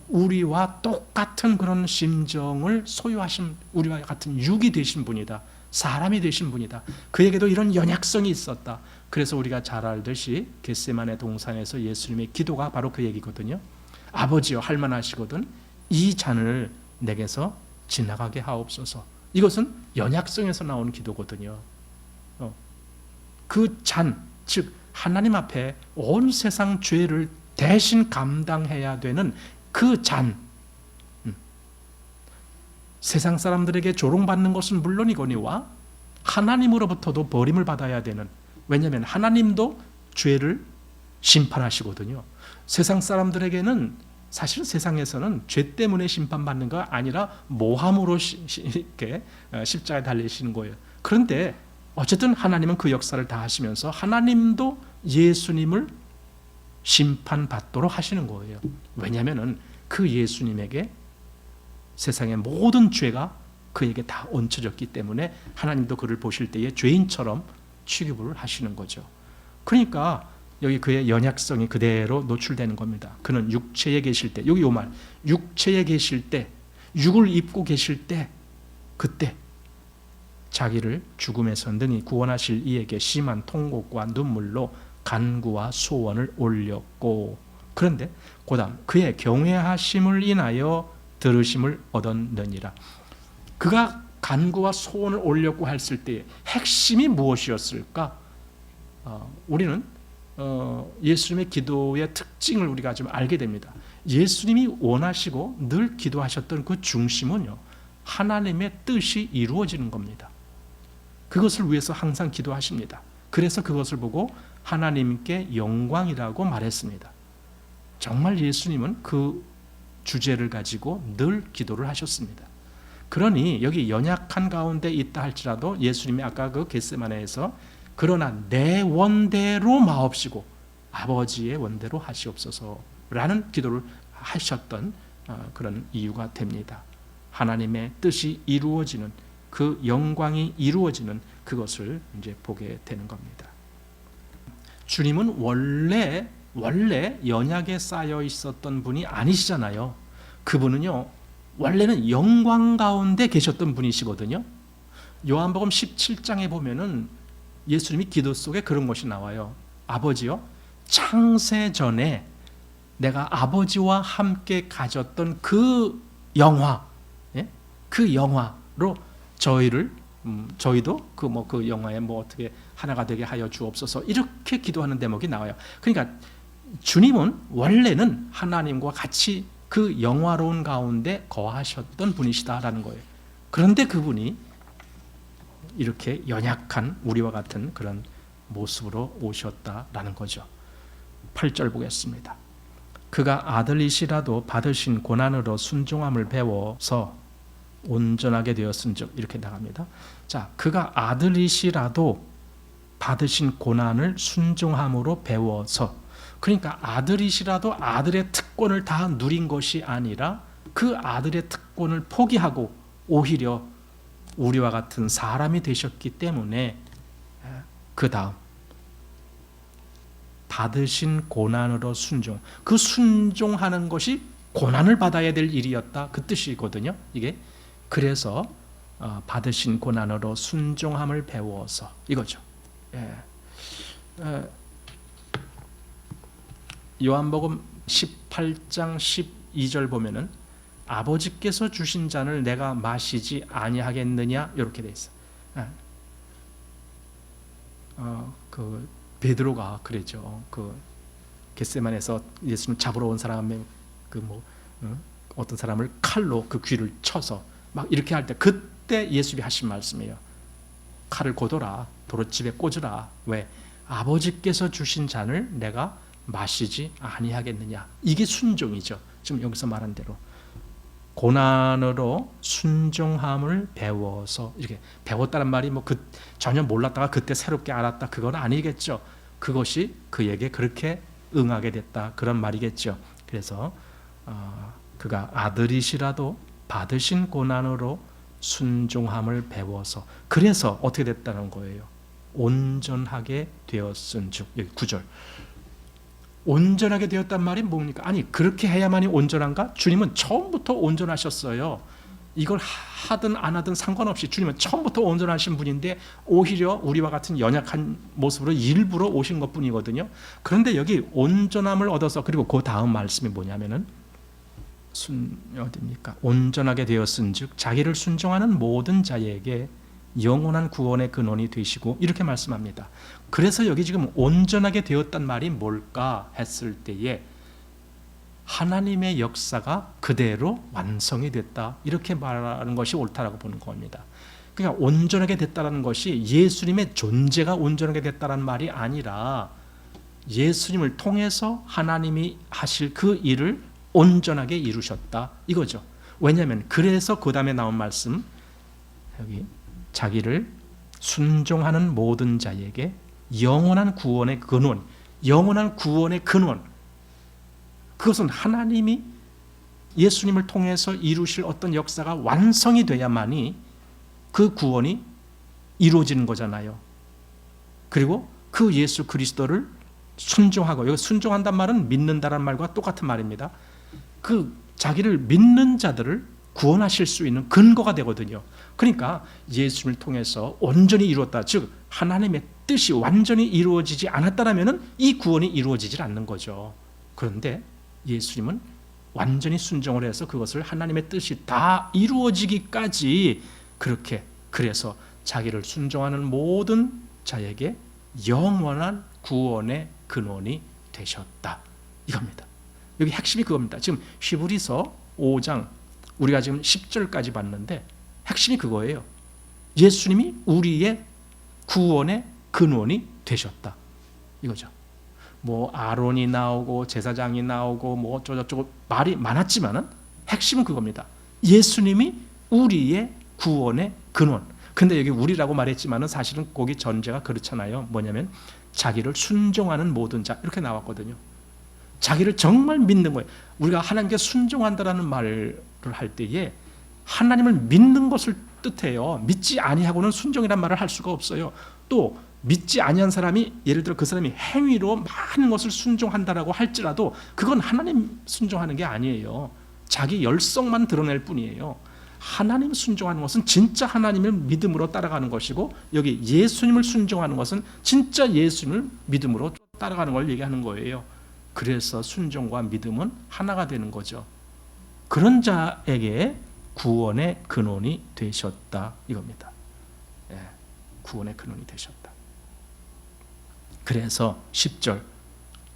우리와 똑같은 그런 심정을 소유하신, 우리와 같은 육이 되신 분이다. 사람이 되신 분이다. 그에게도 이런 연약성이 있었다. 그래서 우리가 잘 알듯이 겟세마네 동산에서 예수님의 기도가 바로 그 얘기거든요. 아버지여, 할만하시거든 이 잔을 내게서 지나가게 하옵소서. 이것은 연약성에서 나온 기도거든요. 그 잔, 즉 하나님 앞에 온 세상 죄를 대신 감당해야 되는 그 잔, 세상 사람들에게 조롱받는 것은 물론이거니와 하나님으로부터도 버림을 받아야 되는, 왜냐하면 하나님도 죄를 심판하시거든요. 세상 사람들에게는 사실 세상에서는 죄 때문에 심판받는 거 아니라 모함으로 이렇게 십자가에 달리시는 거예요. 그런데 어쨌든 하나님은 그 역사를 다 하시면서 하나님도 예수님을 심판받도록 하시는 거예요. 왜냐하면 그 예수님에게 세상의 모든 죄가 그에게 다 얹혀졌기 때문에 하나님도 그를 보실 때에 죄인처럼 취급을 하시는 거죠. 그러니까 여기 그의 연약성이 그대로 노출되는 겁니다. 그는 육체에 계실 때, 여기 요 말, 육체에 계실 때, 육을 입고 계실 때, 그때 자기를 죽음에서 능히 구원하실 이에게 심한 통곡과 눈물로 간구와 소원을 올렸고, 그런데 그다음 그의 경외하심을 인하여 들으심을 얻었느니라. 그가 간구와 소원을 올렸고 했을 때의 핵심이 무엇이었을까? 우리는 예수님의 기도의 특징을 우리가 좀 알게 됩니다. 예수님이 원하시고 늘 기도하셨던 그 중심은요, 하나님의 뜻이 이루어지는 겁니다. 그것을 위해서 항상 기도하십니다. 그래서 그것을 보고 하나님께 영광이라고 말했습니다. 정말 예수님은 그 주제를 가지고 늘 기도를 하셨습니다. 그러니 여기 연약한 가운데 있다 할지라도 예수님이 아까 그 겟세마네에서 그러나 내 원대로 마옵시고 아버지의 원대로 하시옵소서라는 기도를 하셨던 그런 이유가 됩니다. 하나님의 뜻이 이루어지는, 그 영광이 이루어지는 그것을 이제 보게 되는 겁니다. 주님은 원래 연약에 쌓여 있었던 분이 아니시잖아요. 그분은요, 원래는 영광 가운데 계셨던 분이시거든요. 요한복음 17장에 보면은 예수님이 기도 속에 그런 것이 나와요. 아버지요, 창세 전에 내가 아버지와 함께 가졌던 그 영화, 예? 그 영화로 저희도 그 영화에 어떻게 하나가 되게 하여 주옵소서, 이렇게 기도하는 대목이 나와요. 그러니까 주님은 원래는 하나님과 같이 그 영화로운 가운데 거하셨던 분이시다라는 거예요. 그런데 그분이 이렇게 연약한 우리와 같은 그런 모습으로 오셨다라는 거죠. 8절 보겠습니다. 그가 아들이시라도 받으신 고난으로 순종함을 배워서 온전하게 되었은즉, 이렇게 나갑니다. 자, 그가 아들이시라도 받으신 고난을 순종함으로 배워서, 그러니까 아들이시라도 아들의 특권을 다 누린 것이 아니라 그 아들의 특권을 포기하고 오히려 우리와 같은 사람이 되셨기 때문에 그 다음 받으신 고난으로 순종, 그 순종하는 것이 고난을 받아야 될 일이었다, 그 뜻이거든요. 이게 그래서 받으신 고난으로 순종함을 배워서, 이거죠. 요한복음 18장 12절 보면은 아버지께서 주신 잔을 내가 마시지 아니하겠느냐, 이렇게 돼 있어. 그 베드로가 그랬죠. 그 겟세마네에서 예수님 잡으러 온 사람의 어떤 사람을 칼로 그 귀를 쳐서 막 이렇게 할 때, 그때 예수님이 하신 말씀이에요. 칼을 고도라, 도로집에 꽂으라. 왜? 아버지께서 주신 잔을 내가 마시지 아니하겠느냐. 이게 순종이죠. 지금 여기서 말한 대로 고난으로 순종함을 배워서, 이렇게 배웠다는 말이 전혀 몰랐다가 그때 새롭게 알았다, 그건 아니겠죠. 그것이 그에게 그렇게 응하게 됐다, 그런 말이겠죠. 그래서 그가 아들이시라도 받으신 고난으로 순종함을 배워서, 그래서 어떻게 됐다는 거예요? 온전하게 되었은즉. 여기 9절. 온전하게 되었단 말이 뭡니까? 아니, 그렇게 해야만이 온전한가? 주님은 처음부터 온전하셨어요. 이걸 하든 안 하든 상관없이 주님은 처음부터 온전하신 분인데 오히려 우리와 같은 연약한 모습으로 일부러 오신 것뿐이거든요. 그런데 여기 온전함을 얻어서, 그리고 그 다음 말씀이 뭐냐면은 어디입니까? 온전하게 되었은즉 자기를 순종하는 모든 자에게 영원한 구원의 근원이 되시고, 이렇게 말씀합니다. 그래서 여기 지금 온전하게 되었단 말이 뭘까 했을 때에 하나님의 역사가 그대로 완성이 됐다, 이렇게 말하는 것이 옳다라고 보는 겁니다. 그러니까 온전하게 됐다는 것이 예수님의 존재가 온전하게 됐다는 말이 아니라 예수님을 통해서 하나님이 하실 그 일을 온전하게 이루셨다, 이거죠. 왜냐하면 그래서 그 다음에 나온 말씀, 여기 자기를 순종하는 모든 자에게 영원한 구원의 근원, 영원한 구원의 근원, 그것은 하나님이 예수님을 통해서 이루실 어떤 역사가 완성이 돼야만이 그 구원이 이루어지는 거잖아요. 그리고 그 예수 그리스도를 순종하고, 여기 순종한단 말은 믿는다라는 말과 똑같은 말입니다. 그 자기를 믿는 자들을 구원하실 수 있는 근거가 되거든요. 그러니까 예수님을 통해서 온전히 이루었다, 즉 하나님의 뜻이 완전히 이루어지지 않았다면 이 구원이 이루어지질 않는 거죠. 그런데 예수님은 완전히 순종을 해서 그것을 하나님의 뜻이 다 이루어지기까지 그렇게, 그래서 자기를 순종하는 모든 자에게 영원한 구원의 근원이 되셨다, 이겁니다. 여기 핵심이 그겁니다. 지금 히브리서 5장 우리가 지금 10절까지 봤는데 핵심이 그거예요. 예수님이 우리의 구원의 근원이 되셨다, 이거죠. 아론이 나오고 제사장이 나오고 어쩌고저쩌고 말이 많았지만은 핵심은 그겁니다. 예수님이 우리의 구원의 근원. 근데 여기 우리라고 말했지만은 사실은 거기 전제가 그렇잖아요. 뭐냐면 자기를 순종하는 모든 자, 이렇게 나왔거든요. 자기를 정말 믿는 거예요. 우리가 하나님께 순종한다라는 말을 할 때에 하나님을 믿는 것을 뜻해요. 믿지 아니하고는 순종이란 말을 할 수가 없어요. 또 믿지 아니한 사람이, 예를 들어 그 사람이 행위로 많은 것을 순종한다라고 할지라도 그건 하나님 순종하는 게 아니에요. 자기 열성만 드러낼 뿐이에요. 하나님 순종하는 것은 진짜 하나님을 믿음으로 따라가는 것이고, 여기 예수님을 순종하는 것은 진짜 예수님을 믿음으로 따라가는 걸 얘기하는 거예요. 그래서 순종과 믿음은 하나가 되는 거죠. 그런 자에게 구원의 근원이 되셨다 이겁니다. 예, 구원의 근원이 되셨다. 그래서 10절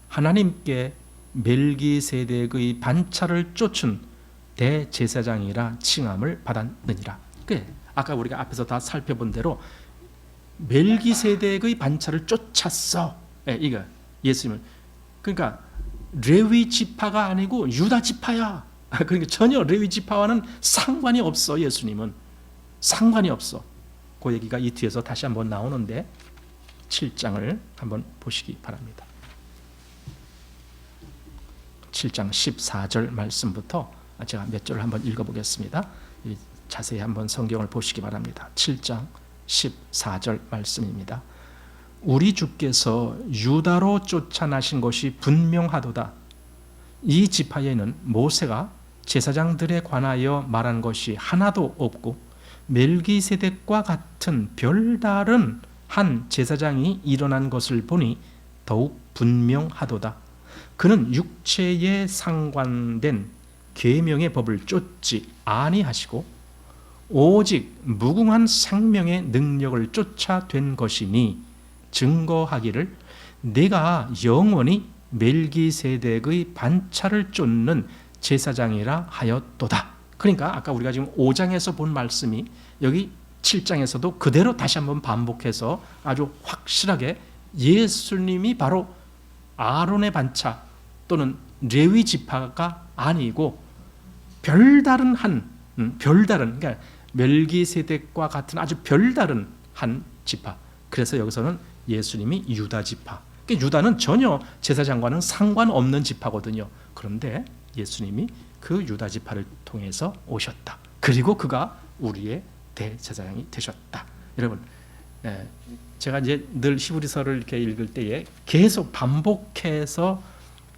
하나님께 멜기세덱의 반차를 쫓은 대제사장이라 칭함을 받았느니라. 아까 우리가 앞에서 다 살펴본 대로 멜기세덱의 반차를 쫓았어. 예, 이거 예수님은 그러니까 레위 지파가 아니고 유다 지파야. 그러니까 전혀 레위 지파와는 상관이 없어. 예수님은 상관이 없어. 그 얘기가 이 뒤에서 다시 한번 나오는데 7장을 한번 보시기 바랍니다. 7장 14절 말씀부터 제가 몇 절을 한번 읽어보겠습니다. 자세히 한번 성경을 보시기 바랍니다. 7장 14절 말씀입니다. 우리 주께서 유다로 쫓아나신 것이 분명하도다. 이 지파에는 모세가 제사장들에 관하여 말한 것이 하나도 없고 멜기세덱과 같은 별다른 한 제사장이 일어난 것을 보니 더욱 분명하도다. 그는 육체에 상관된 계명의 법을 쫓지 아니하시고 오직 무궁한 생명의 능력을 쫓아 된 것이니 증거하기를 내가 영원히 멜기세덱의 반차를 쫓는 제사장이라 하였도다. 그러니까 아까 우리가 지금 5장에서 본 말씀이 여기 7장에서도 그대로 다시 한번 반복해서 아주 확실하게 예수님이 바로 아론의 반차 또는 레위 지파가 아니고 별다른 그러니까 멜기세덱과 같은 아주 별다른 한 지파. 그래서 여기서는 예수님이 유다 지파. 그러니까 유다는 전혀 제사장과는 상관없는 지파거든요. 그런데 예수님이 그 유다 지파를 통해서 오셨다. 그리고 그가 우리의 대제사장이 되셨다. 여러분, 제가 이제 늘 히브리서를 이렇게 읽을 때에 계속 반복해서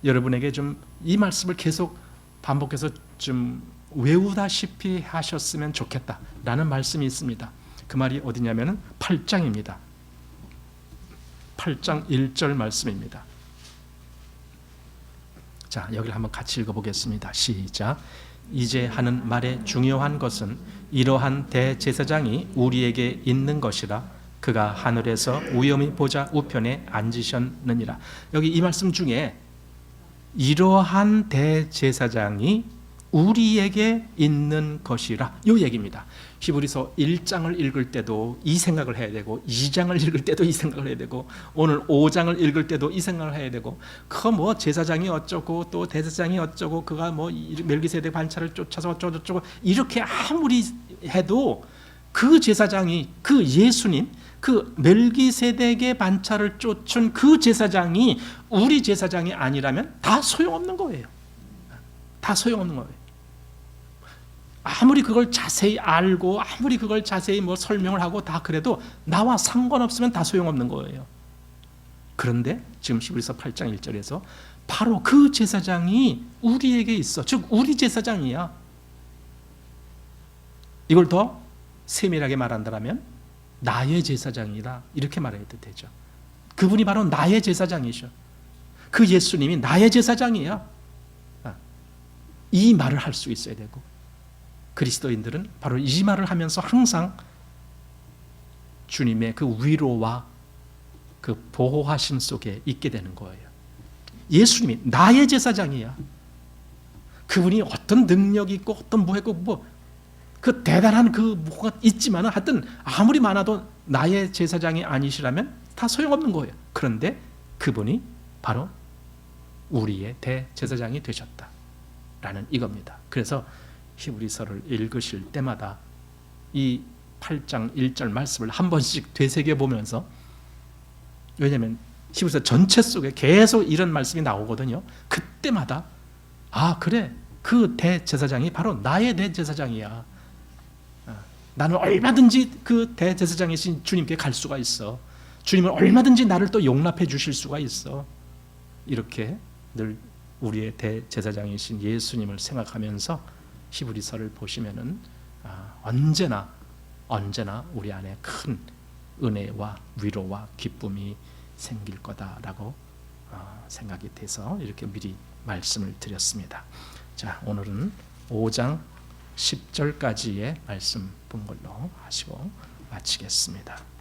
여러분에게 좀 이 말씀을 계속 반복해서 좀 외우다시피 하셨으면 좋겠다라는 말씀이 있습니다. 그 말이 어디냐면은 8장입니다. 8장 1절 말씀입니다. 자, 여기를 한번 같이 읽어보겠습니다. 시작. 이제 하는 말의 중요한 것은 이러한 대제사장이 우리에게 있는 것이라 그가 하늘에서 우염히 보좌 우편에 앉으셨느니라. 여기 이 말씀 중에 이러한 대제사장이 우리에게 있는 것이라 이 얘기입니다. 히브리서 1장을 읽을 때도 이 생각을 해야 되고 2장을 읽을 때도 이 생각을 해야 되고 오늘 5장을 읽을 때도 이 생각을 해야 되고 그 뭐 제사장이 어쩌고 또 대제사장이 어쩌고 그가 뭐 멜기세덱 반차를 쫓아서 어쩌고 이렇게 아무리 해도 그 제사장이 그 예수님 그 멜기세덱의 반차를 쫓은 그 제사장이 우리 제사장이 아니라면 다 소용없는 거예요. 다 소용없는 거예요. 아무리 그걸 자세히 알고 아무리 그걸 자세히 뭐 설명을 하고 다 그래도 나와 상관없으면 다 소용없는 거예요. 그런데 지금 히브리서 8장 1절에서 바로 그 제사장이 우리에게 있어. 즉 우리 제사장이야. 이걸 더 세밀하게 말한다면 나의 제사장이다 이렇게 말해야 되죠. 그분이 바로 나의 제사장이셔. 그 예수님이 나의 제사장이야. 이 말을 할 수 있어야 되고 그리스도인들은 바로 이 말을 하면서 항상 주님의 그 위로와 그 보호하심 속에 있게 되는 거예요. 예수님이 나의 제사장이야. 그분이 어떤 능력이 있고 어떤 뭐 했고 뭐 그 대단한 그 뭐가 있지만 하여튼 아무리 많아도 나의 제사장이 아니시라면 다 소용없는 거예요. 그런데 그분이 바로 우리의 대제사장이 되셨다라는 이겁니다. 그래서 히브리서를 읽으실 때마다 이 8장 1절 말씀을 한 번씩 되새겨보면서 왜냐하면 히브리서 전체 속에 계속 이런 말씀이 나오거든요. 그때마다 아 그래 그 대제사장이 바로 나의 대제사장이야. 나는 얼마든지 그 대제사장이신 주님께 갈 수가 있어. 주님은 얼마든지 나를 또 용납해 주실 수가 있어. 이렇게 늘 우리의 대제사장이신 예수님을 생각하면서 히브리서를 보시면은 언제나 우리 안에 큰 은혜와 위로와 기쁨이 생길 거다라고 생각이 돼서 이렇게 미리 말씀을 드렸습니다. 자, 오늘은 5장 10절까지의 말씀 본 걸로 하시고 마치겠습니다.